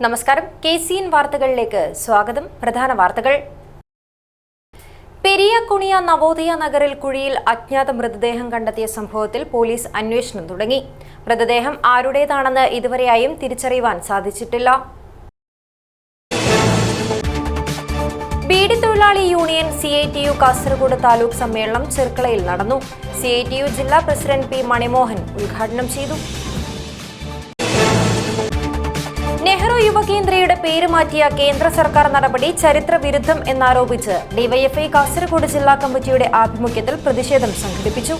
നമസ്കാരം. KCN വാർത്തകളിലേക്ക് സ്വാഗതം. പ്രധാന വാർത്തകൾ. പെരിയാക്കുണിയ നവോദയ നഗറിൽ കുഴിയിൽ അജ്ഞാത മൃതദേഹം കണ്ടെത്തിയ സംഭവത്തിൽ പോലീസ് അന്വേഷണം തുടങ്ങി. മൃതദേഹം ആരുടേതാണെന്ന് ഇതുവരെയായും തിരിച്ചറിയുവാൻ സാധിച്ചിട്ടില്ല. ബീഡി തൊഴിലാളി യൂണിയൻ CITU കാസർഗോഡ് താലൂക്ക് സമ്മേളനം ചെർക്കളയിൽ നടന്നു. CITU ജില്ലാ പ്രസിഡന്റ് P. മണിമോഹൻ ഉദ്ഘാടനം ചെയ്തു. നെഹ്റു യുവകേന്ദ്രയുടെ പേര് മാറ്റിയ കേന്ദ്ര സർക്കാർ നടപടി ചരിത്ര വിരുദ്ധം എന്നാരോപിച്ച് DYFI കാസർഗോഡ് ജില്ലാ കമ്മിറ്റിയുടെ ആഭിമുഖ്യത്തിൽ പ്രതിഷേധം സംഘടിപ്പിച്ചു.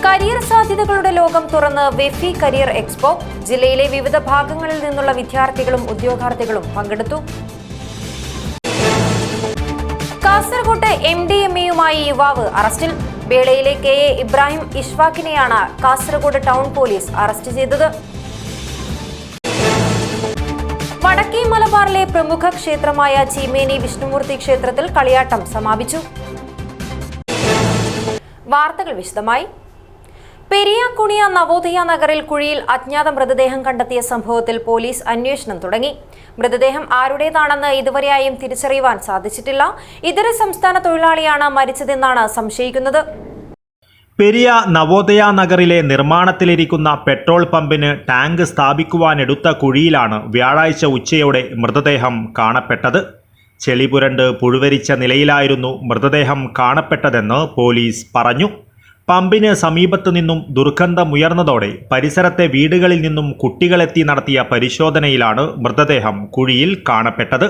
കരിയർ സാധ്യതകളുടെ ലോകം തുറന്ന് വെഫി കരിയർ എക്സ്പോ. ജില്ലയിലെ വിവിധ ഭാഗങ്ങളിൽ നിന്നുള്ള വിദ്യാർത്ഥികളും ഉദ്യോഗാർത്ഥികളും പങ്കെടുത്തു. കാസർഗോഡ് MDMAയുമായി യുവാവ് അറസ്റ്റിൽ. ബേളയിലെ KA ഇബ്രാഹിം ഇഷ്വാഖിനെയാണ് കാസർഗോഡ് ടൗൺ പോലീസ് അറസ്റ്റ് ചെയ്തത്. വടക്കേ മലബാറിലെ പ്രമുഖ ക്ഷേത്രമായ ചീമേനി വിഷ്ണുമൂർത്തി ക്ഷേത്രത്തിൽ കളിയാട്ടം സമാപിച്ചു. വാർത്തകൾ വിശദമായി. പെരിയാക്കുണിയ നവോദയ നഗറിൽ കുഴിയിൽ അജ്ഞാത മൃതദേഹം കണ്ടെത്തിയ സംഭവത്തിൽ പോലീസ് അന്വേഷണം തുടങ്ങി. മൃതദേഹം ആരുടേതാണെന്ന് ഇതുവരെയായും തിരിച്ചറിയുവാൻ സാധിച്ചിട്ടില്ല. ഇതര സംസ്ഥാന തൊഴിലാളിയാണ് മരിച്ചതെന്നാണ് സംശയിക്കുന്നത്. പെരിയ നവോദയ നഗറിലെ നിർമ്മാണത്തിലിരിക്കുന്ന പെട്രോൾ പമ്പിന് ടാങ്ക് സ്ഥാപിക്കുവാനെടുത്ത കുഴിയിലാണ് വ്യാഴാഴ്ച ഉച്ചയോടെ മൃതദേഹം കാണപ്പെട്ടത്. ചെളിപുരണ്ട് പുഴുവരിച്ച നിലയിലായിരുന്നു മൃതദേഹം കാണപ്പെട്ടതെന്ന് പോലീസ് പറഞ്ഞു. പമ്പിന് സമീപത്തു നിന്നും ദുർഗന്ധമുയർന്നതോടെ പരിസരത്തെ വീടുകളിൽ നിന്നും കുട്ടികളെത്തി നടത്തിയ പരിശോധനയിലാണ് മൃതദേഹം കുഴിയിൽ കാണപ്പെട്ടത്.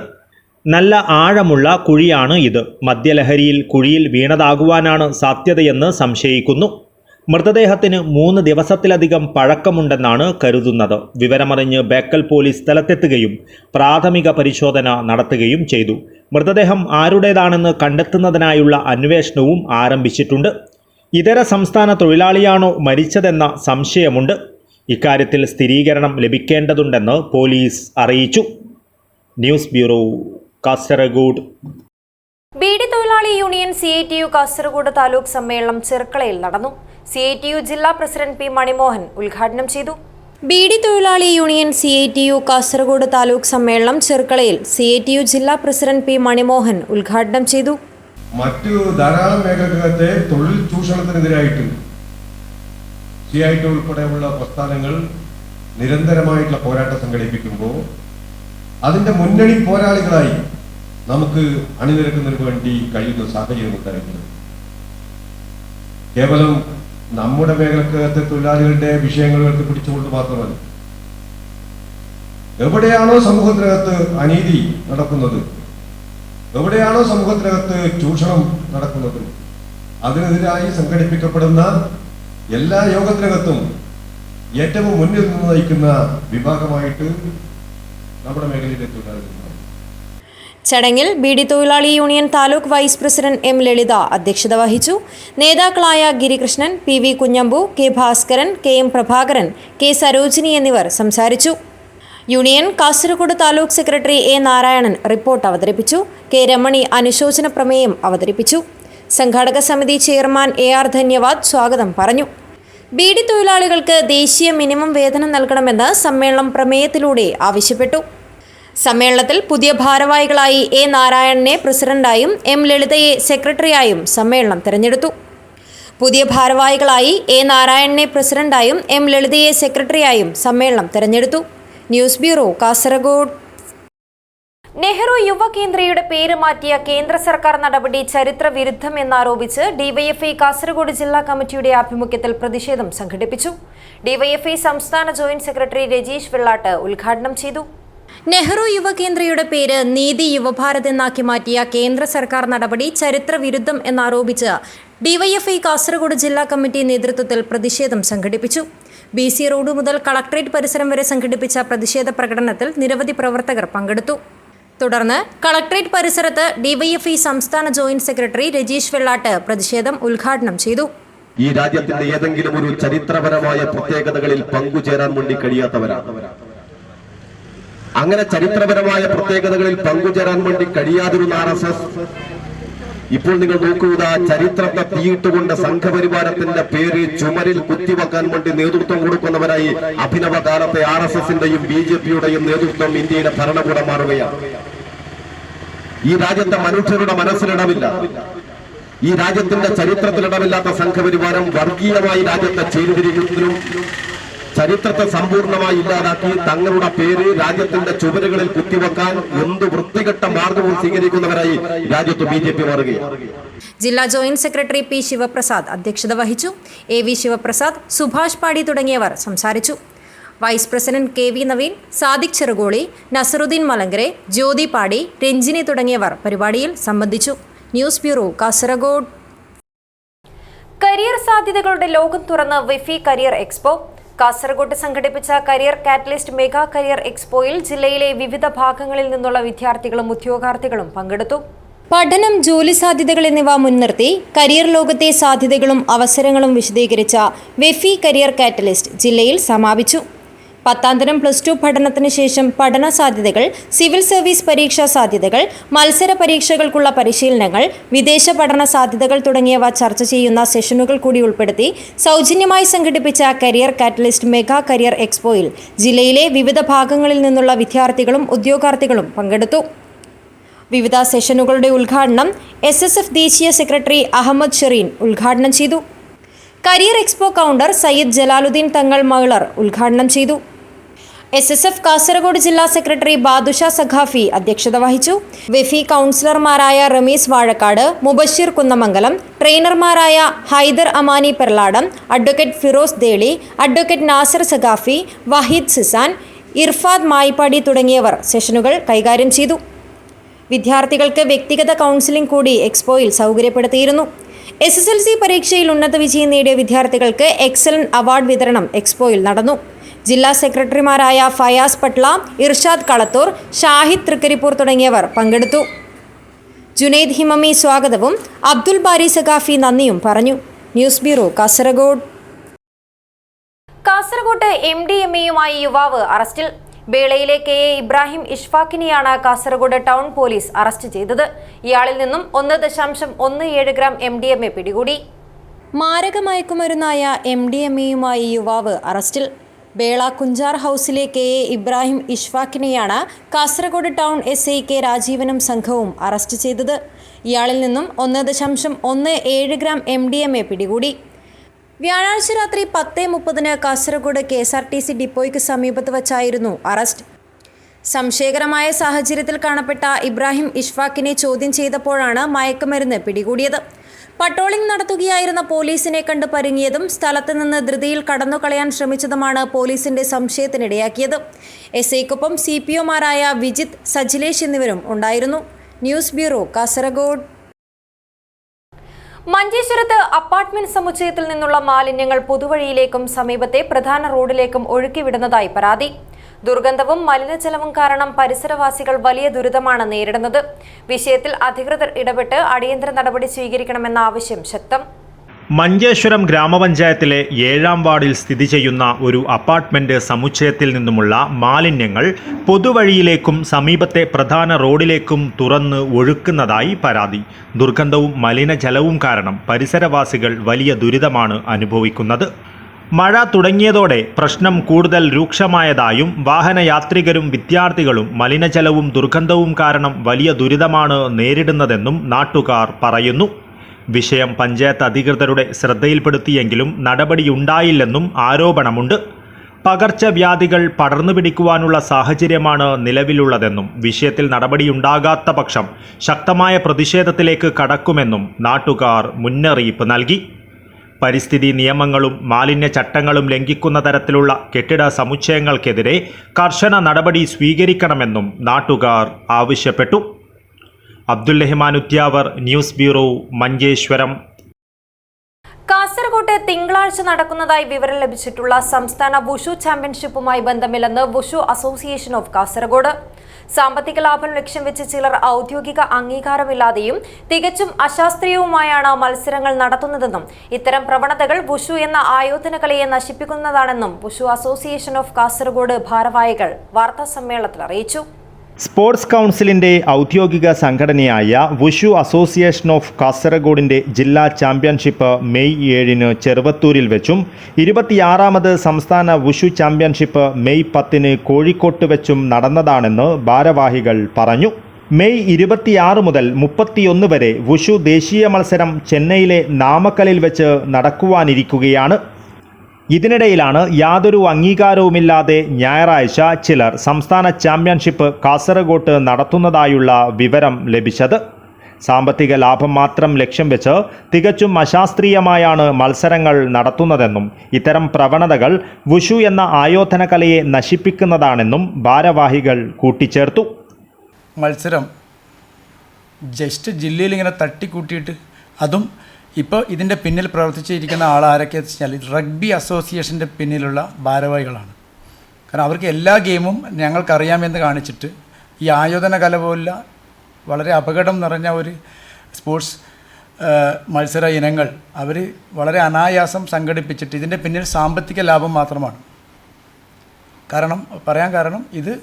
നല്ല ആഴമുള്ള കുഴിയാണ് ഇത്. മദ്യലഹരിയിൽ കുഴിയിൽ വീണതാകുവാനാണ് സാധ്യതയെന്ന് സംശയിക്കുന്നു. മൃതദേഹത്തിന് 3 ദിവസത്തിലധികം പഴക്കമുണ്ടെന്നാണ് കരുതുന്നത്. വിവരമറിഞ്ഞ് ബേക്കൽ പോലീസ് സ്ഥലത്തെത്തുകയും പ്രാഥമിക പരിശോധന നടത്തുകയും ചെയ്തു. മൃതദേഹം ആരുടേതാണെന്ന് കണ്ടെത്തുന്നതിനായുള്ള അന്വേഷണവും ആരംഭിച്ചിട്ടുണ്ട്. ഇതര സംസ്ഥാന തൊഴിലാളിയാണോ മരിച്ചതെന്ന സംശയമുണ്ട്. ഇക്കാര്യത്തിൽ സ്ഥിരീകരണം ലഭിക്കേണ്ടതുണ്ടെന്ന് പോലീസ് അറിയിച്ചു. News bureau, Kasaragod. ബീഡി തൊഴിലാളി യൂണിയൻ CITU കാസർഗോഡ് താലൂക്ക് സമ്മേളനം ചെർക്കളയിൽ നടന്നു. CITU ജില്ലാ പ്രസിഡന്റ് P. മണിമോഹൻ ഉദ്ഘാടനം ചെയ്തു. ബീഡി തൊഴിലാളി യൂണിയൻ CITU കാസർഗോഡ് താലൂക്ക് സമ്മേളനം ചെർക്കളയിൽ CITU ജില്ലാ പ്രസിഡന്റ് P. മണിമോഹൻ ഉദ്ഘാടനം ചെയ്തു. മറ്റു ധാരാളം മേഖലകത്തെ തൊഴിൽ ചൂഷണത്തിനെതിരായിട്ട് CITU ഉൾപ്പെടെയുള്ള പ്രസ്ഥാനങ്ങൾ നിരന്തരമായിട്ടുള്ള പോരാട്ടം സംഘടിപ്പിക്കുമ്പോൾ അതിന്റെ മുന്നണി പോരാളികളായി നമുക്ക് അണിനിരക്കുന്നതിന് വേണ്ടി കഴിയുന്ന സാഹചര്യം ഉണ്ടായിരുന്നത്. കേവലം നമ്മുടെ മേഖലക്കകത്തെ തൊഴിലാളികളുടെ വിഷയങ്ങൾക്ക് പിടിച്ചുകൊണ്ട് മാത്രമല്ല, എവിടെയാണോ സമൂഹത്തിനകത്ത് അനീതി നടക്കുന്നത്, എവിടെയാണോ സമൂഹത്തിനകത്ത് ചൂഷണം നടക്കുന്നത്, അതിനെതിരായി സംഘടിപ്പിക്കപ്പെടുന്ന എല്ലാ യോഗത്തിനകത്തും ഏറ്റവും മുന്നിൽ നിന്ന് നയിക്കുന്ന വിഭാഗമായിട്ട് നമ്മുടെ മേഖലയിലെ തൊഴിലാളികൾ. ചടങ്ങിൽ ബീഡി തൊഴിലാളി union taluk vice president M. Lalitha അധ്യക്ഷത വഹിച്ചു. നേതാക്കളായ Girikrishnan, PV Kunhambu, K. Bhaskaran, KM Prabhakaran, K. Sarojini എന്നിവർ സംസാരിച്ചു. Union Kasaragod taluk secretary A. Narayanan report അവതരിപ്പിച്ചു. K. രമണി അനുശോചന പ്രമേയം അവതരിപ്പിച്ചു. സംഘാടക സമിതി ചെയർമാൻ AR ധന്യവാദ് സ്വാഗതം പറഞ്ഞു. ബീഡി തൊഴിലാളികൾക്ക് ദേശീയ മിനിമം വേതനം നൽകണമെന്ന് സമ്മേളനം പ്രമേയത്തിലൂടെ ആവശ്യപ്പെട്ടു. സമ്മേളനത്തിൽ പുതിയ ഭാരവാഹികളായി A. നാരായണനെ പ്രസിഡന്റായും M. ലളിതയെ സെക്രട്ടറിയായും സമ്മേളനം തെരഞ്ഞെടുത്തു. പുതിയ ഭാരവാഹികളായി A. നാരായണനെ പ്രസിഡന്റായും M. ലളിതയെ സെക്രട്ടറിയായും സമ്മേളനം തെരഞ്ഞെടുത്തു. News bureau, Kasaragod. നെഹ്റു യുവകേന്ദ്രയുടെ പേര് മാറ്റിയ കേന്ദ്ര സർക്കാർ നടപടി ചരിത്ര വിരുദ്ധം എന്നാരോപിച്ച് DYFI കാസർഗോഡ് ജില്ലാ കമ്മിറ്റിയുടെ ആഭിമുഖ്യത്തിൽ പ്രതിഷേധം സംഘടിപ്പിച്ചു. DYFI സംസ്ഥാന ജോയിന്റ് സെക്രട്ടറി രജീഷ് വെള്ളാട്ട് ഉദ്ഘാടനം ചെയ്തു. നെഹ്റു യുവകേന്ദ്രയുടെ പേര് നീതി യുവഭാരത് എന്നാക്കി മാറ്റിയ കേന്ദ്ര സർക്കാർ നടപടി ചരിത്ര വിരുദ്ധം എന്നാരോപിച്ച് DYFI കാസർഗോഡ് ജില്ലാ കമ്മിറ്റി നേതൃത്വത്തിൽ പ്രതിഷേധം സംഘടിപ്പിച്ചു. BC റോഡ് മുതൽ കളക്ടറേറ്റ് പരിസരം വരെ സംഘടിപ്പിച്ച പ്രതിഷേധ പ്രകടനത്തിൽ നിരവധി പ്രവർത്തകർ പങ്കെടുത്തു. തുടർന്ന് കളക്ടറേറ്റ് പരിസരത്ത് DYFI സംസ്ഥാന ജോയിന്റ് സെക്രട്ടറി രജീഷ് വെള്ളാട്ട് പ്രതിഷേധം ഉദ്ഘാടനം ചെയ്തു. ഈ രാജ്യത്തിന്റെ ഏതെങ്കിലും ഒരു ചരിത്രപരമായ പ്രത്യേകതകളിൽ പങ്കുചേരാൻ വേണ്ടി കഴിയാത്തവരാണ്. അങ്ങനെ ചരിത്രപരമായ പ്രത്യേകതകളിൽ പങ്കുചേരാൻ വേണ്ടി കഴിയാതിരുന്ന RSS ഇപ്പോൾ നിങ്ങൾ നോക്കുക, ചരിത്രത്തെ തീയിട്ടുകൊണ്ട് സംഘപരിവാരത്തിന്റെ പേര് ചുമരിൽ കുത്തിവെക്കാൻ വേണ്ടി നേതൃത്വം കൊടുക്കുന്നവരായി അഭിനവ കാലത്തെ RSSന്റെയും BJPയുടെയും നേതൃത്വം ഇന്ത്യയിലെ ഭരണകൂടം മാറുകയാണ്. ഈ രാജ്യത്തെ മനുഷ്യരുടെ മനസ്സിലിടമില്ല, ഈ രാജ്യത്തിന്റെ ചരിത്രത്തിലിടമില്ലാത്ത സംഘപരിവാരം വർഗീയമായി രാജ്യത്തെ ചേരിതിരിക്കുന്നതിനും ചരിത്രത്തെ സമ്പൂർണ്ണമായി ഇല്ലാതാക്കി തങ്ങളുടെ പേര് രാജ്യത്തിന്റെ ചുവരുകളിൽ കുത്തിവെക്കാൻ എന്ത് വൃത്തികെട്ട മാർഗവും സ്വീകരിക്കുന്നവരായി രാജ്യത്ത് BJP മാറുകയാണ്. ജില്ലാ ജോയിന്റ് സെക്രട്ടറി P. ശിവപ്രസാദ് അധ്യക്ഷത വഹിച്ചു. AV ശിവപ്രസാദ്, സുഭാഷ് പാടി തുടങ്ങിയവർ സംസാരിച്ചു. Vice president KV Naveen, Sadiq Cherukoli, Nasaruddin Malankare, Jyothi Padi, Ranjini തുടങ്ങിയവർ പരിപാടിയിൽ സംബന്ധിച്ചു. News bureau, Kasaragod. കരിയർ സാധ്യതകളുടെ ലോകം തുറന്ന് വിഫി കരിയർ എക്സ്പോ. കാസർഗോഡ് സംഘടിപ്പിച്ച കരിയർ കാറ്റലിസ്റ്റ് മെഗാ കരിയർ എക്സ്പോയിൽ ജില്ലയിലെ വിവിധ ഭാഗങ്ങളിൽ നിന്നുള്ള വിദ്യാർത്ഥികളും ഉദ്യോഗാർത്ഥികളും പങ്കെടുത്തു. പഠനം, ജോലി സാധ്യതകൾ എന്നിവ മുൻനിർത്തി കരിയർ ലോകത്തെ സാധ്യതകളും അവസരങ്ങളും വിശദീകരിച്ച വെഫി കരിയർ കാറ്റലിസ്റ്റ് ജില്ലയിൽ സമാപിച്ചു. 10ാം തരം +2 പഠനത്തിന് ശേഷം പഠന സാധ്യതകൾ, സിവിൽ സർവീസ് പരീക്ഷാ സാധ്യതകൾ, മത്സര പരീക്ഷകൾക്കുള്ള പരിശീലനങ്ങൾ, വിദേശ പഠന സാധ്യതകൾ തുടങ്ങിയവ ചർച്ച ചെയ്യുന്ന സെഷനുകൾ കൂടി ഉൾപ്പെടുത്തി സൗജന്യമായി സംഘടിപ്പിച്ച കരിയർ കാറ്റലിസ്റ്റ് മെഗാ കരിയർ എക്സ്പോയിൽ ജില്ലയിലെ വിവിധ ഭാഗങ്ങളിൽ നിന്നുള്ള വിദ്യാർത്ഥികളും ഉദ്യോഗാർത്ഥികളും പങ്കെടുത്തു. വിവിധ സെഷനുകളുടെ ഉദ്ഘാടനം SSF ദേശീയ സെക്രട്ടറി അഹമ്മദ് ഷെറീൻ ഉദ്ഘാടനം ചെയ്തു. Career expo counter Sayyid Jalaluddin Thangal മകളർ ഉദ്ഘാടനം ചെയ്തു. SSF കാസർഗോഡ് ജില്ലാ സെക്രട്ടറി ബാദുഷ സഖാഫി അധ്യക്ഷത വഹിച്ചു. വെഫി കൗൺസിലർമാരായ റമീസ് വാഴക്കാട്, മുബഷിർ കുന്നമംഗലം, ട്രെയിനർമാരായ ഹൈദർ അമാനി പെർലാടം, അഡ്വക്കേറ്റ് ഫിറോസ് ദേളി, അഡ്വക്കേറ്റ് നാസർ സഖാഫി, വഹീദ് സിസാൻ, ഇർഫാദ് മായിപ്പാടി തുടങ്ങിയവർ സെഷനുകൾ കൈകാര്യം ചെയ്തു. വിദ്യാർത്ഥികൾക്ക് വ്യക്തിഗത കൗൺസിലിംഗ് കൂടി എക്സ്പോയിൽ സൗകര്യപ്പെടുത്തിയിരുന്നു. SSLC പരീക്ഷയിൽ ഉന്നത വിജയം നേടിയ വിദ്യാർത്ഥികൾക്ക് എക്സലന്റ് അവാർഡ് വിതരണം എക്സ്പോയിൽ നടന്നു. ജില്ലാ സെക്രട്ടറിമാരായ ഫയാസ് പട്ല, ഇർഷാദ് കളത്തൂർ, ഷാഹിദ് തൃക്കരിപ്പൂർ തുടങ്ങിയവർ പങ്കെടുത്തു. ജുനൈദ് ഹിമമി സ്വാഗതവും അബ്ദുൽ ബാരി സഖാഫി നന്ദിയും പറഞ്ഞു. News bureau, Kasaragod. കാസർഗോഡ് MDMAയുമായി യുവാവ് അറസ്റ്റിൽ. ബേളയിലെ KA ഇബ്രാഹിം ഇഷ്ഫാഖിനെയാണ് കാസർഗോഡ് ടൗൺ പോലീസ് അറസ്റ്റ് ചെയ്തത്. ഇയാളിൽ നിന്നും 1.17 ഗ്രാം MDMA പിടികൂടി. മാരക മയക്കുമരുന്നായ MDMAയുമായി യുവാവ് അറസ്റ്റിൽ. ബേള കുഞ്ചാർ ഹൗസിലെ KA ഇബ്രാഹിം ഇഷ്ഫാഖിനെയാണ് കാസർഗോഡ് ടൗൺ SI K രാജീവനും സംഘവും അറസ്റ്റ് ചെയ്തത്. ഇയാളിൽ നിന്നും 1.17 ഗ്രാം MDMA പിടികൂടി. വ്യാഴാഴ്ച രാത്രി 10:30 കാസർഗോഡ് KSRTC ഡിപ്പോയ്ക്ക് സമീപത്ത് വച്ചായിരുന്നു അറസ്റ്റ്. സംശയകരമായ സാഹചര്യത്തിൽ കാണപ്പെട്ട ഇബ്രാഹിം ഇഷ്ഫാഖിനെ ചോദ്യം ചെയ്തപ്പോഴാണ് മയക്കുമരുന്ന് പിടികൂടിയത്. പട്രോളിംഗ് നടത്തുകയായിരുന്ന പോലീസിനെ കണ്ട് പരുങ്ങിയതും സ്ഥലത്ത് നിന്ന് ധൃതിയിൽ കടന്നുകളയാൻ ശ്രമിച്ചതുമാണ് പോലീസിന്റെ സംശയത്തിനിടയാക്കിയത്. SIക്കൊപ്പം CPOമാരായ വിജിത്ത്, സജിലേഷ് എന്നിവരും ഉണ്ടായിരുന്നു. News bureau, Kasaragod. മഞ്ചേശ്വരത്ത് അപ്പാർട്ട്മെന്റ് സമുച്ചയത്തിൽ നിന്നുള്ള മാലിന്യങ്ങൾ പൊതുവഴിയിലേക്കും സമീപത്തെ പ്രധാന റോഡിലേക്കും ഒഴുക്കിവിടുന്നതായി പരാതി. ദുർഗന്ധവും മലിനജലവും കാരണം പരിസരവാസികൾ വലിയ ദുരിതമാണ് നേരിടുന്നത്. വിഷയത്തിൽ അധികൃതർ ഇടപെട്ട് അടിയന്തര നടപടി സ്വീകരിക്കണമെന്ന ആവശ്യം ശക്തം. മഞ്ചേശ്വരം ഗ്രാമപഞ്ചായത്തിലെ 7ാം വാർഡിൽ സ്ഥിതി ചെയ്യുന്ന ഒരു അപ്പാർട്ട്മെന്റ് സമുച്ചയത്തിൽ നിന്നുമുള്ള മാലിന്യങ്ങൾ പൊതുവഴിയിലേക്കും സമീപത്തെ പ്രധാന റോഡിലേക്കും തുറന്ന് ഒഴുക്കുന്നതായി പരാതി. ദുർഗന്ധവും മലിനജലവും കാരണം പരിസരവാസികൾ വലിയ ദുരിതമാണ് അനുഭവിക്കുന്നത്. മഴ തുടങ്ങിയതോടെ പ്രശ്നം കൂടുതൽ രൂക്ഷമായതായും വാഹനയാത്രികരും വിദ്യാർത്ഥികളും മലിനജലവും ദുർഗന്ധവും കാരണം വലിയ ദുരിതമാണ് നേരിടുന്നതെന്നും നാട്ടുകാർ പറയുന്നു. വിഷയം പഞ്ചായത്ത് അധികൃതരുടെ ശ്രദ്ധയിൽപ്പെടുത്തിയെങ്കിലും നടപടിയുണ്ടായില്ലെന്നും ആരോപണമുണ്ട്. പകർച്ചവ്യാധികൾ പടർന്നു പിടിക്കുവാനുള്ള സാഹചര്യമാണ് നിലവിലുള്ളതെന്നും വിഷയത്തിൽ നടപടിയുണ്ടാകാത്ത പക്ഷം ശക്തമായ പ്രതിഷേധത്തിലേക്ക് കടക്കുമെന്നും നാട്ടുകാർ മുന്നറിയിപ്പ് നൽകി. പരിസ്ഥിതി നിയമങ്ങളും മാലിന്യ ചട്ടങ്ങളും ലംഘിക്കുന്ന തരത്തിലുള്ള കെട്ടിട സമുച്ചയങ്ങൾക്കെതിരെ കർശന നടപടി സ്വീകരിക്കണമെന്നും നാട്ടുകാർ ആവശ്യപ്പെട്ടു. Abdul Rahman Udyavar, news bureau, Manjeshwaram. കാസർഗോഡ് തിങ്കളാഴ്ച നടക്കുന്നതായി വിവരം ലഭിച്ചിട്ടുള്ള സംസ്ഥാന വുഷു ചാമ്പ്യൻഷിപ്പുമായി ബന്ധമില്ലെന്ന് വുഷു അസോസിയേഷൻ ഓഫ് കാസർഗോഡ്. സാമ്പത്തിക ലാഭം ലക്ഷ്യം വെച്ച് ചിലർ ഔദ്യോഗിക അംഗീകാരമില്ലാതെയും തികച്ചും അശാസ്ത്രീയവുമായാണ് മത്സരങ്ങൾ നടത്തുന്നതെന്നും ഇത്തരം പ്രവണതകൾ വുഷു എന്ന ആയോധന കലയെ നശിപ്പിക്കുന്നതാണെന്നും വുഷു അസോസിയേഷൻ ഓഫ് കാസർഗോഡ് ഭാരവാഹികൾ വാർത്താസമ്മേളനത്തിൽ അറിയിച്ചു. സ്പോർട്സ് കൗൺസിലിൻ്റെ ഔദ്യോഗിക സംഘടനയായ വുഷു അസോസിയേഷൻ ഓഫ് കാസർഗോഡിൻ്റെ ജില്ലാ ചാമ്പ്യൻഷിപ്പ് മെയ് 7 ചെറുവത്തൂരിൽ വെച്ചും 26ാമത് സംസ്ഥാന വുഷു ചാമ്പ്യൻഷിപ്പ് മെയ് 10 കോഴിക്കോട്ട് വെച്ചും നടന്നതാണെന്ന് ഭാരവാഹികൾ പറഞ്ഞു. മെയ് 26 മുതൽ 31 വരെ വുഷു ദേശീയ മത്സരം ചെന്നൈയിലെ നാമക്കലിൽ വെച്ച് നടക്കുവാനിരിക്കുകയാണ്. ഇതിനിടയിലാണ് യാതൊരു അംഗീകാരവുമില്ലാതെ ഞായറാഴ്ച ചിലർ സംസ്ഥാന ചാമ്പ്യൻഷിപ്പ് കാസർഗോട്ട് നടത്തുന്നതായുള്ള വിവരം ലഭിച്ചത്. സാമ്പത്തിക ലാഭം മാത്രം ലക്ഷ്യം വെച്ച് തികച്ചും അശാസ്ത്രീയമായാണ് മത്സരങ്ങൾ നടത്തുന്നതെന്നും ഇത്തരം പ്രവണതകൾ വുഷു എന്ന ആയോധന കലയെ നശിപ്പിക്കുന്നതാണെന്നും ഭാരവാഹികൾ കൂട്ടിച്ചേർത്തു. മത്സരം ജസ്റ്റ് ജില്ലയിൽ ഇങ്ങനെ തട്ടിക്കൂട്ടിയിട്ട് അതും ഇപ്പോൾ ഇതിൻ്റെ പിന്നിൽ പ്രവർത്തിച്ചിരിക്കുന്ന ആളാരൊക്കെയെന്ന് വെച്ചാൽ റഗ്ബി അസോസിയേഷൻ്റെ പിന്നിലുള്ള ഭാരവാഹികളാണ്. കാരണം അവർക്ക് എല്ലാ ഗെയിമും ഞങ്ങൾക്കറിയാമെന്ന് കാണിച്ചിട്ട് ഈ ആയോധന കല പോലുള്ള വളരെ അപകടം നിറഞ്ഞ ഒരു സ്പോർട്സ് മത്സര ഇനങ്ങൾ അവർ വളരെ അനായാസം സംഘടിപ്പിച്ചിട്ട് ഇതിൻ്റെ പിന്നിൽ സാമ്പത്തിക ലാഭം മാത്രമാണ്. കാരണം ഇത്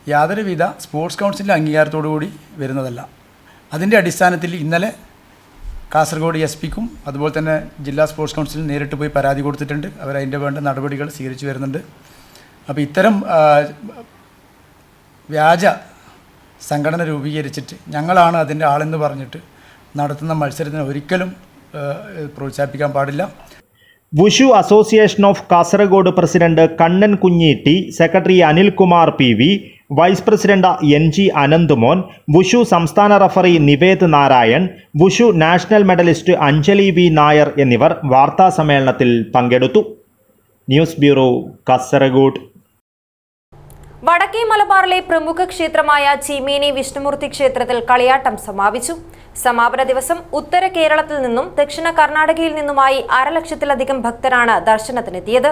യാതൊരുവിധ സ്പോർട്സ് കൗൺസിലിൻ്റെ അംഗീകാരത്തോടു കൂടി വരുന്നതല്ല. അതിൻ്റെ അടിസ്ഥാനത്തിൽ ഇന്നലെ കാസർഗോഡ് SP-ക്കും അതുപോലെ തന്നെ ജില്ലാ സ്പോർട്സ് കൗൺസിലിൽ നേരിട്ട് പോയി പരാതി കൊടുത്തിട്ടുണ്ട്. അവരതിൻ്റെ വേണ്ട നടപടികൾ സ്വീകരിച്ചു വരുന്നുണ്ട്. അപ്പോൾ ഇത്തരം വ്യാജ സംഘടന രൂപീകരിച്ചിട്ട് ഞങ്ങളാണ് അതിൻ്റെ ആളെന്ന് പറഞ്ഞിട്ട് നടത്തുന്ന മത്സരത്തിന് ഒരിക്കലും പ്രോത്സാഹിപ്പിക്കാൻ പാടില്ല. Wushu association of Kasaragod president Kannan Kunhitti, secretary Anilkumar PV, vice president NG Ananthmon, wushu സംസ്ഥാന referee Nived Narayan, wushu national medallist Anjali V Nair എന്നിവർ വാർത്താ സമ്മേളനത്തിൽ പങ്കെടുത്തു. News bureau, Kasaragod. വടക്കേ മലബാറിലെ പ്രമുഖ ക്ഷേത്രമായ ചീമേനി വിഷ്ണുമൂർത്തി ക്ഷേത്രത്തിൽ കളിയാട്ടം സമാപിച്ചു. സമാപന ദിവസം ഉത്തര കേരളത്തിൽ നിന്നും ദക്ഷിണ കർണാടകയിൽ നിന്നുമായി 1.5 ലക്ഷത്തിലധികം ഭക്തരാണ് ദർശനത്തിനെത്തിയത്.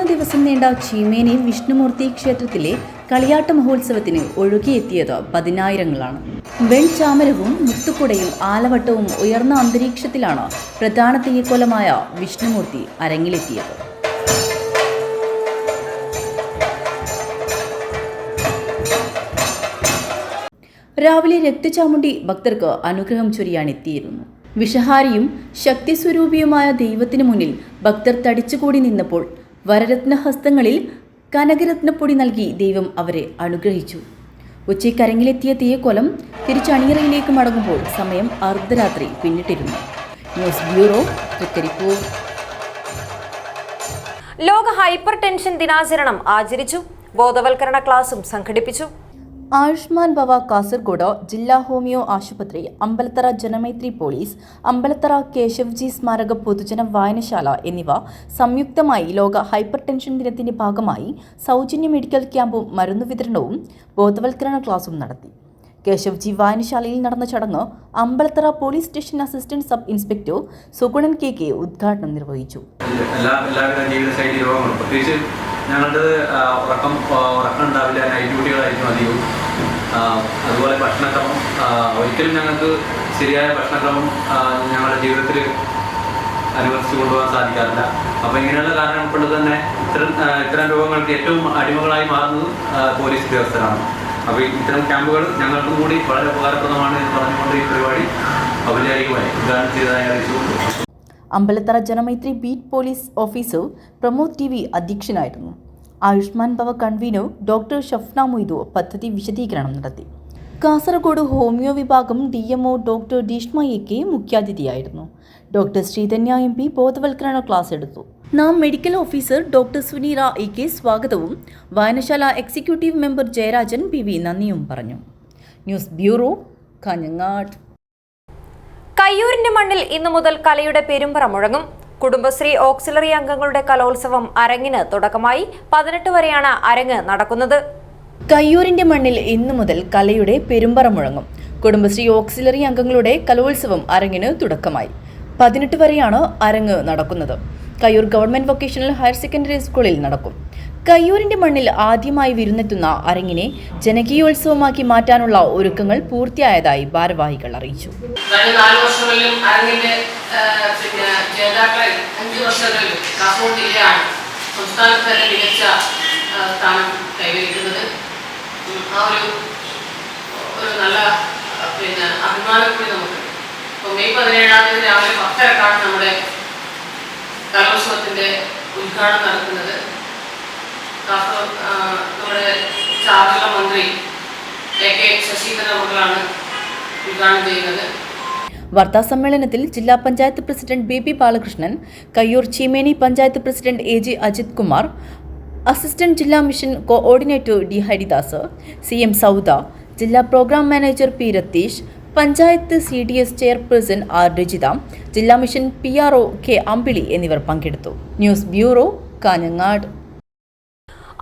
ദിവസം നീണ്ട ചീമേനി വിഷ്ണുമൂർത്തി ക്ഷേത്രത്തിലെ കളിയാട്ട മഹോത്സവത്തിന് ഒഴുകിയെത്തിയത് പതിനായിരങ്ങളാണ്. വെൺചാമരവും മുത്തുക്കുടയും ആലവട്ടവും ഉയർന്ന അന്തരീക്ഷത്തിലാണ് പ്രധാന തെയ്യക്കോലമായ വിഷ്ണുമൂർത്തി അരങ്ങിലെത്തിയത്. രാവിലെ രക്തചാമുണ്ടി ഭക്തർക്ക് അനുഗ്രഹം ചൊരിയാനെത്തിയിരുന്നു. വിഷഹാരിയും ശക്തിസ്വരൂപിയുമായ ദൈവത്തിനു മുന്നിൽ ഭക്തർ തടിച്ചുകൂടി നിന്നപ്പോൾ വരരത്നഹസ്തങ്ങളിൽ കനകരത്നപ്പൊടി നൽകി ദൈവം അവരെ അനുഗ്രഹിച്ചു. ഉച്ചയ്ക്കരങ്ങിലെത്തിയ തെയ്യക്കോലം തിരിച്ചണിയറയിലേക്ക് മടങ്ങുമ്പോൾ സമയം അർദ്ധരാത്രി പിന്നിട്ടിരുന്നു. News bureau, Trikaripur. ലോക ഹൈപ്പർ ടെൻഷൻ ദിനാചരണം ആചരിച്ചു. ബോധവൽക്കരണ ക്ലാസും സംഘടിപ്പിച്ചു. ആയുഷ്മാൻ ഭവ കാസർഗോഡ് ജില്ലാ ഹോമിയോ ആശുപത്രി, അമ്പലത്തറ ജനമൈത്രി പോലീസ്, അമ്പലത്തറ കേശവ്ജി സ്മാരക പൊതുജന വായനശാല എന്നിവ സംയുക്തമായി ലോക ഹൈപ്പർ ടെൻഷൻ ദിനത്തിന്റെ ഭാഗമായി സൗജന്യ മെഡിക്കൽ ക്യാമ്പും മരുന്നു വിതരണവും ബോധവൽക്കരണ ക്ലാസും നടത്തി. കേശവ്ജി വായനശാലയിൽ നടന്ന ചടങ്ങ് Ambalathara police station assistant sub inspector Sugunan KK ഉദ്ഘാടനം നിർവഹിച്ചു. ഞങ്ങളുടെ ഉറക്കം ഉണ്ടാവില്ല, നൈറ്റ് ഡ്യൂട്ടികളായിരിക്കും അധികവും. അതുപോലെ ഭക്ഷണക്രമം, ഒരിക്കലും ഞങ്ങൾക്ക് ശരിയായ ഭക്ഷണക്രമം ഞങ്ങളുടെ ജീവിതത്തിൽ അനുവർത്തിച്ച് കൊണ്ടുപോകാൻ സാധിക്കാറില്ല. അപ്പോൾ ഇങ്ങനെയുള്ള കാരണങ്ങൾ കൊണ്ട് തന്നെ ഇത്തരം രോഗങ്ങൾക്ക് ഏറ്റവും അടിമകളായി മാറുന്നത് പോലീസ് ഉദ്യോഗസ്ഥരാണ്. അപ്പോൾ ഇത്തരം ക്യാമ്പുകൾ ഞങ്ങൾക്കും കൂടി വളരെ ഉപകാരപ്രദമാണ് എന്ന് പറഞ്ഞുകൊണ്ട് ഈ പരിപാടി ഔപചാരികമായി ഉദ്ഘാടനം ചെയ്തതായി അറിയിച്ചുകൊണ്ട് Ambalathara Janamaithri beat police officer Pramod TV അധ്യക്ഷനായിരുന്നു. ആയുഷ്മാൻ ഭവ കൺവീനർ ഡോക്ടർ ഷഫ്ന മൊയ്തു പദ്ധതി വിശദീകരണം നടത്തി. കാസർഗോഡ് ഹോമിയോ വിഭാഗം DMO ഡോക്ടർ ഡീഷ്മ AK മുഖ്യാതിഥിയായിരുന്നു. ഡോക്ടർ ശ്രീധന്യ MP ബോധവൽക്കരണ ക്ലാസ് എടുത്തു. നാം medical officer doctor Suneera AK സ്വാഗതവും വായനശാല എക്സിക്യൂട്ടീവ് മെമ്പർ ജയരാജൻ PV നന്ദിയും പറഞ്ഞു. News bureau, Kanhangad. കയ്യൂരിന്റെ മണ്ണിൽ ഇന്നു മുതൽ കലയുടെ പെരുമ്പറ മുഴങ്ങും. കുടുംബശ്രീ ഓക്സിലറി അംഗങ്ങളുടെ കലോത്സവം അരങ്ങിന് തുടക്കമായി. 18 വരെയാണ് അരങ്ങ് നടക്കുന്നത്. കയ്യൂരിന്റെ മണ്ണിൽ ഇന്നു മുതൽ കലയുടെ പെരുമ്പറ മുഴങ്ങും. കുടുംബശ്രീ ഓക്സിലറി അംഗങ്ങളുടെ കലോത്സവം അരങ്ങിന് തുടക്കമായി. 18 വരെയാണ് അരങ്ങ് നടക്കുന്നത്. Kayyur government vocational higher secondary സ്കൂളിൽ നടക്കും. കയ്യൂരിന്റെ മണ്ണിൽ ആദ്യമായി വിരുന്നെത്തുന്ന അരങ്ങിനെ ജനകീയോത്സവമാക്കി മാറ്റാനുള്ള ഒരുക്കങ്ങൾ പൂർത്തിയായതായി ഭാരവാഹികൾ അറിയിച്ചു. കഴിഞ്ഞ 4 വർഷങ്ങളിലും അരങ്ങിന്റെ ജേതാക്കളെ 5 വർഷങ്ങളിലും കാസർഗോഡ് ജില്ലയാണ് സംസ്ഥാനത്ത് തന്നെ മികച്ച സ്ഥാനം കൈവരിക്കുന്നത്. ആ ഒരു നല്ല അഭിമാനം കൂടി നമുക്ക്. ഇപ്പോൾ മെയ് 17-ാം തീയതി രാവിലെ 10:30 നമ്മുടെ കലോത്സവത്തിന്റെ ഉദ്ഘാടനം നടക്കുന്നത്. നമ്മുടെ ചാർജുള്ള മന്ത്രി AK ശശീന്ദ്രൻ അവർകളാണ് ഉദ്ഘാടനം ചെയ്യുന്നത്. വാർത്താസമ്മേളനത്തിൽ ജില്ലാ panchayat president BP Balakrishnan, Kayyur Cheemeni panchayat president AG Ajith Kumar, assistant ജില്ലാ mission coordinator D Haridas, CM Sauda, ജില്ലാ programme manager P Ratheesh, panchayat CDS chairperson R Rajitha, ജില്ലാ മിഷൻ PRO K അമ്പിളി എന്നിവർ പങ്കെടുത്തു. News bureau, Kanhangad.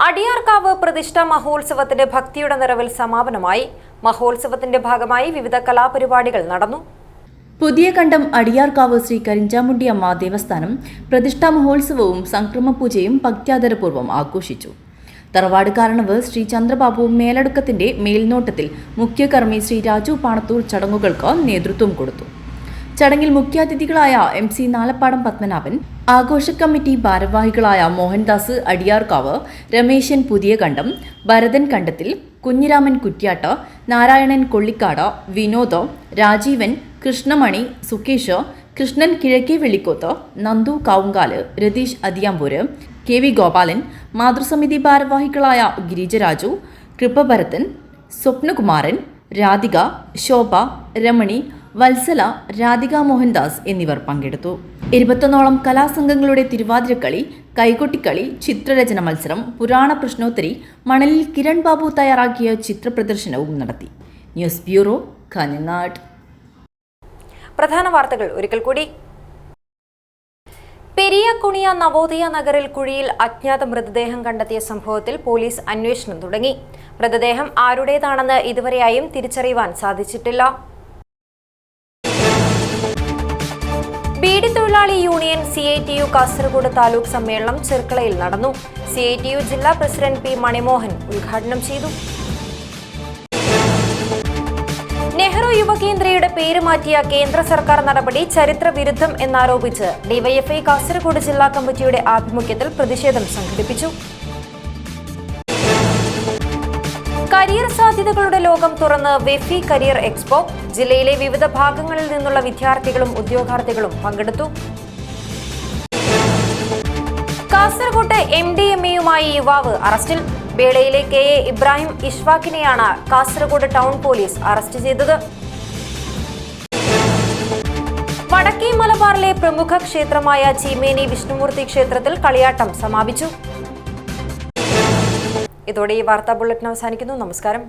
അടിയാർക്കാവ് പ്രതിഷ്ഠാ മഹോത്സവത്തിന്റെ ഭക്തിയുടെ നിറവിൽ സമാപനമായി. മഹോത്സവത്തിന്റെ ഭാഗമായി വിവിധ കലാപരിപാടികൾ നടന്നു. പുതിയ കണ്ടം അടിയാർക്കാവ് ശ്രീ കരിഞ്ചാമുണ്ടിയമ്മ ദേവസ്ഥാനം പ്രതിഷ്ഠാ മഹോത്സവവും സംക്രമപൂജയും ഭക്ത്യാദരപൂർവ്വം ആഘോഷിച്ചു. തറവാട് കാരണവ് ശ്രീ ചന്ദ്രബാബു മേലടുക്കത്തിന്റെ മേൽനോട്ടത്തിൽ മുഖ്യകർമ്മി ശ്രീ രാജു പാണത്തൂർ ചടങ്ങുകൾക്ക് നേതൃത്വം കൊടുത്തു. ചടങ്ങിൽ മുഖ്യാതിഥികളായ MC നാലപ്പാടം പത്മനാഭൻ, ആഘോഷ കമ്മിറ്റി ഭാരവാഹികളായ മോഹൻദാസ് അടിയാർക്കാവ്, രമേശൻ പുതിയ കണ്ടം, ഭരതൻ കണ്ടത്തിൽ, കുഞ്ഞിരാമൻ കുറ്റ്യാട്ട്, നാരായണൻ കൊള്ളിക്കാട്, വിനോദ്, രാജീവൻ, കൃഷ്ണമണി, സുകേഷ്, കൃഷ്ണൻ കിഴക്കേ വെള്ളിക്കോത്ത്, നന്ദു കാവുങ്കാല്, രതീഷ് അതിയാമ്പൂര്, KV ഗോപാലൻ, മാതൃസമിതി ഭാരവാഹികളായ ഗിരിജരാജു, കൃപഭരതൻ, സ്വപ്നകുമാരൻ, രാധിക, ശോഭ, രമണി, വത്സല, രാധിക മോഹൻദാസ് എന്നിവർ പങ്കെടുത്തു. 21ഓളം കലാസംഘങ്ങളുടെ തിരുവാതിരക്കളി, കൈകൊട്ടിക്കളി, ചിത്രരചന മത്സരം, പുരാണ പ്രശ്നോത്തരി, മണലിൽ കിരൺ ബാബു തയ്യാറാക്കിയ ചിത്രപ്രദർശനവും നടത്തി. News bureau, Kanhangad. പ്രധാന വാർത്തകൾ ഒരിക്കൽ കൂടി. പെരിയകുണിയ നവോദയ നഗറിൽ കുഴിയിൽ അജ്ഞാത മൃതദേഹം കണ്ടെത്തിയ സംഭവത്തിൽ പോലീസ് അന്വേഷണം തുടങ്ങി. മൃതദേഹം ആരുടേതാണെന്ന് ഇതുവരെയായും തിരിച്ചറിയുവാൻ സാധിച്ചിട്ടില്ല. ബീഡി തൊഴിലാളി യൂണിയൻ CITU കാസർഗോഡ് താലൂക്ക് സമ്മേളനം ചെർക്കളയിൽ നടന്നു. CITU ജില്ലാ പ്രസിഡന്റ് P മണിമോഹൻ ഉദ്ഘാടനം ചെയ്തു. നെഹ്റു യുവകേന്ദ്രയുടെ പേര് മാറ്റിയ കേന്ദ്ര സർക്കാർ നടപടി ചരിത്ര വിരുദ്ധം എന്നാരോപിച്ച് DYFI കാസർഗോഡ് ജില്ലാ കമ്മിറ്റിയുടെ ആഭിമുഖ്യത്തിൽ പ്രതിഷേധം സംഘടിപ്പിച്ചു. കരിയർ സാധ്യതകളുടെ ലോകം തുറന്ന് വെഫി കരിയർ എക്സ്പോ. ജില്ലയിലെ വിവിധ ഭാഗങ്ങളിൽ നിന്നുള്ള വിദ്യാർത്ഥികളും ഉദ്യോഗാർത്ഥികളും പങ്കെടുത്തു. കാസർഗോഡ് MDMA-യുമായി യുവാവ് അറസ്റ്റിൽ. ബേളയിലെ KA ഇബ്രാഹിം ഇഷ്വാഖിനെയാണ് കാസർഗോഡ് ടൗൺ പോലീസ് അറസ്റ്റ് ചെയ്തത്. വടക്കേ മലബാറിലെ പ്രമുഖ ക്ഷേത്രമായ ചീമേനി വിഷ്ണുമൂർത്തി ക്ഷേത്രത്തിൽ കളിയാട്ടം സമാപിച്ചു. ഇതോടെ ഈ വാർത്താ ബുള്ളറ്റിൻ അവസാനിക്കുന്നു. നമസ്കാരം.